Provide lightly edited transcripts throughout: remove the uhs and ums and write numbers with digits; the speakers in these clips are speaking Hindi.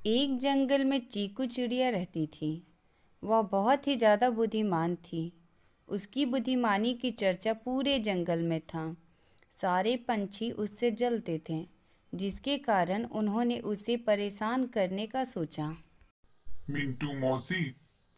एक जंगल में चीकू चिड़िया रहती थी। वह बहुत ही ज़्यादा बुद्धिमान थी। उसकी बुद्धिमानी की चर्चा पूरे जंगल में था। सारे पंछी उससे जलते थे, जिसके कारण उन्होंने उसे परेशान करने का सोचा। मिंटू मौसी,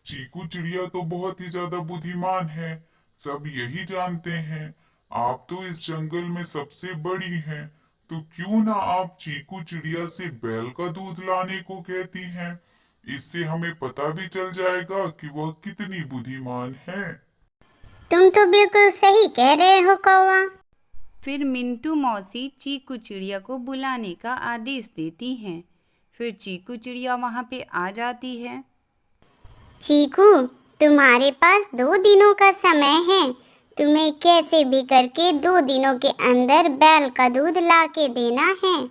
चीकू चिड़िया तो बहुत ही ज्यादा बुद्धिमान है। सब यही जानते हैं। आप तो इस जंगल में सबसे बड़ी हैं, तो क्यों ना आप चीकू चिड़िया से बैल का दूध लाने को कहती हैं। इससे हमें पता भी चल जाएगा कि वह कितनी बुद्धिमान है। तुम तो बिल्कुल सही कह रहे हो कौवा। फिर मिंटू मौसी चीकू चिड़िया को बुलाने का आदेश देती हैं। फिर चीकू चिड़िया वहाँ पे आ जाती है। चीकू, तुम्हारे पास 2 दिनों का समय है। तुम्हें कैसे भी करके 2 दिनों के अंदर बैल का दूध ला के देना है।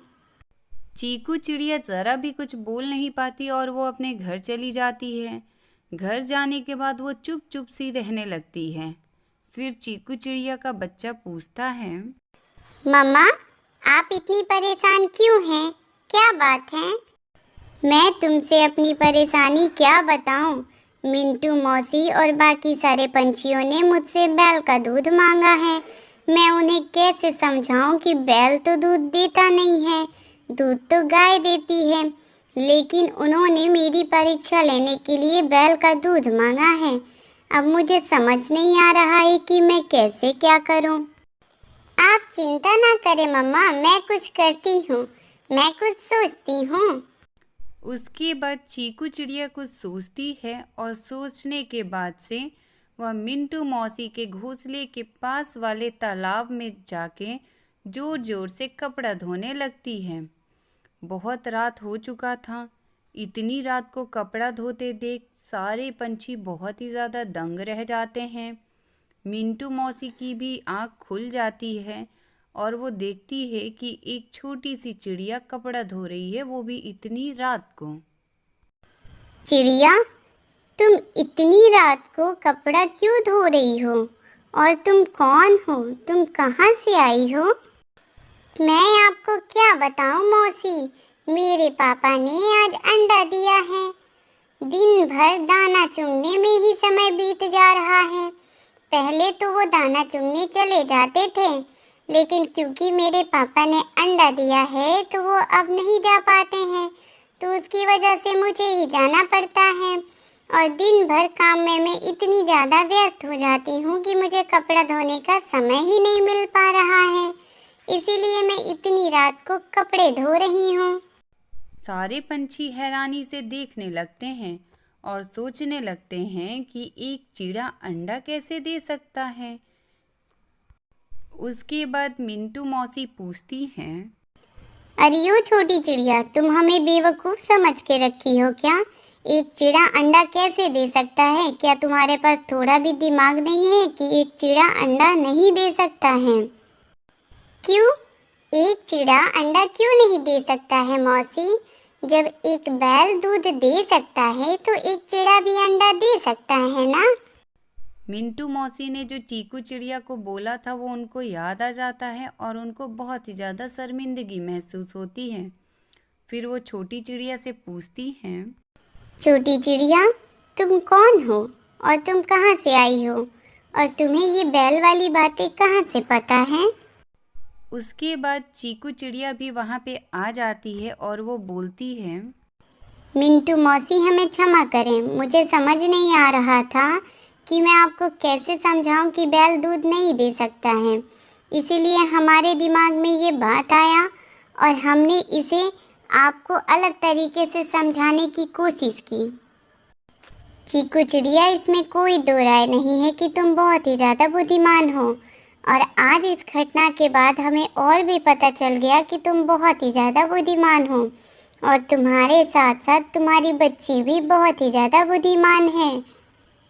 चीकू चिड़िया ज़रा भी कुछ बोल नहीं पाती और वो अपने घर चली जाती है। घर जाने के बाद वो चुप चुप सी रहने लगती है। फिर चीकू चिड़िया का बच्चा पूछता है। मम्मा, आप इतनी परेशान क्यों हैं? क्या बात है? मैं तुमसे अपनी परेशानी क्या बताऊं? मिंटू मौसी और बाकी सारे पंछियों ने मुझसे बैल का दूध मांगा है। मैं उन्हें कैसे समझाऊं कि बैल तो दूध देता नहीं है, दूध तो गाय देती है। लेकिन उन्होंने मेरी परीक्षा लेने के लिए बैल का दूध मांगा है। अब मुझे समझ नहीं आ रहा है कि मैं कैसे क्या करूं। आप चिंता ना करें मम्मा, मैं कुछ करती हूँ। मैं कुछ सोचती हूँ। उसके बाद चीकू चिड़िया कुछ सोचती है और सोचने के बाद से वह मिंटू मौसी के घोंसले के पास वाले तालाब में जाके जोर जोर से कपड़ा धोने लगती है। बहुत रात हो चुका था। इतनी रात को कपड़ा धोते देख सारे पंछी बहुत ही ज़्यादा दंग रह जाते हैं। मिंटू मौसी की भी आँख खुल जाती है और वो देखती है कि एक छोटी सी चिड़िया कपड़ा धो रही है, वो भी इतनी रात को। चिड़िया, तुम इतनी रात को कपड़ा क्यों धो रही हो? और तुम कौन हो? तुम कहाँ से आई हो? मैं आपको क्या बताऊं मौसी, मेरे पापा ने आज अंडा दिया है। दिन भर दाना चुगने में ही समय बीत जा रहा है। पहले तो वो दाना चुगने चले जाते थे, लेकिन क्योंकि मेरे पापा ने अंडा दिया है तो वो अब नहीं जा पाते हैं। तो उसकी वजह से मुझे ही जाना पड़ता है और दिन भर काम में मैं इतनी ज़्यादा व्यस्त हो जाती हूँ कि मुझे कपड़ा धोने का समय ही नहीं मिल पा रहा है। इसीलिए मैं इतनी रात को कपड़े धो रही हूँ। सारे पंछी हैरानी से देखने लगते हैं और सोचने लगते हैं कि एक चिड़ा अंडा कैसे दे सकता है। उसके बाद मिंटू मौसी पूछती हैं। अरे यो छोटी चिड़िया, तुम हमें बेवकूफ़ समझ के रखी हो क्या? एक चिड़ा अंडा कैसे दे सकता है? क्या तुम्हारे पास थोड़ा भी दिमाग नहीं है कि एक चिड़ा अंडा नहीं दे सकता है? क्यों? एक चिड़ा अंडा क्यों नहीं दे सकता है मौसी? जब एक बैल दूध दे सकता है तो एक चिड़ा भी अंडा दे सकता है ना? मिंटू मौसी ने जो चीकू चिड़िया को बोला था वो उनको याद आ जाता है और उनको बहुत ही ज़्यादा शर्मिंदगी महसूस होती है। फिर वो छोटी चिड़िया से पूछती हैं। छोटी चिड़िया, तुम कौन हो और तुम कहाँ से आई हो? और तुम्हें ये बैल वाली बातें कहाँ से पता है? उसके बाद चीकू चिड़िया भी वहाँ पे आ जाती है और वो बोलती है। मिंटू मौसी, हमें क्षमा करें। मुझे समझ नहीं आ रहा था कि मैं आपको कैसे समझाऊं कि बैल दूध नहीं दे सकता है। इसीलिए हमारे दिमाग में ये बात आया और हमने इसे आपको अलग तरीके से समझाने की कोशिश की। चीकू चिड़िया, इसमें कोई दो राय नहीं है कि तुम बहुत ही ज़्यादा बुद्धिमान हो। और आज इस घटना के बाद हमें और भी पता चल गया कि तुम बहुत ही ज़्यादा बुद्धिमान हो और तुम्हारे साथ साथ तुम्हारी बच्ची भी बहुत ही ज़्यादा बुद्धिमान है।